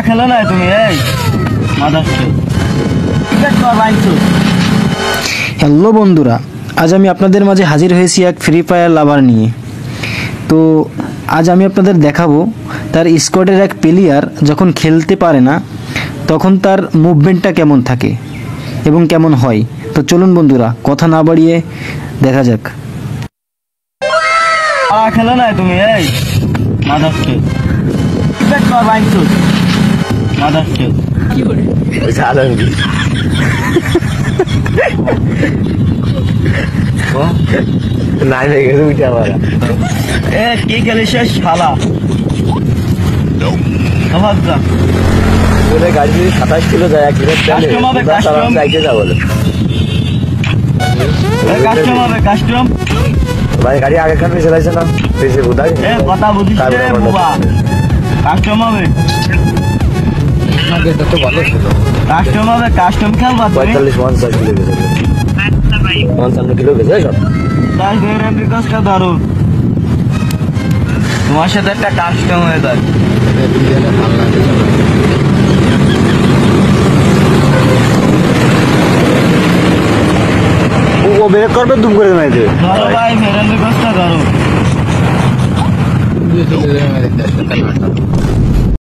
খেলো না তুমি এই হ্যালো বন্ধুরা, আজ আমি আপনাদের মাঝে হাজির হয়েছি এক ফ্রি ফায়ার লাভার নিয়ে। তো আজ আমি আপনাদের দেখাবো তার স্কোয়াডের এক প্লেয়ার যখন খেলতে পারে না তখন তার মুভমেন্টটা কেমন থাকে এবং কেমন হয়। তো চলুন বন্ধুরা, কথা না বাড়িয়ে দেখা যাক। খেলো না তুমি এই কি খেলিস শালা গাড়ি যদি 27 কিলো যায় এক চাইতে যা বলে কাস্টম ভাই গাড়ি আগেরখান পিছিয়ে লাগছে না পিছিয়ে বোধাই কথা বুঝিস কাস্টম হবে তো ভালো ছিল কাস্টম হবে কাস্টম খেলবা 45-50 কিলো গেছে 55 কিলো গেছে ধরো তোমার সাথে একটা কাস্টম হয়ে যায় ও ব্রেক করবে দুম করে মাই দেবে ধরো ভাই মেরান রিকোয়েস্টটা ধরো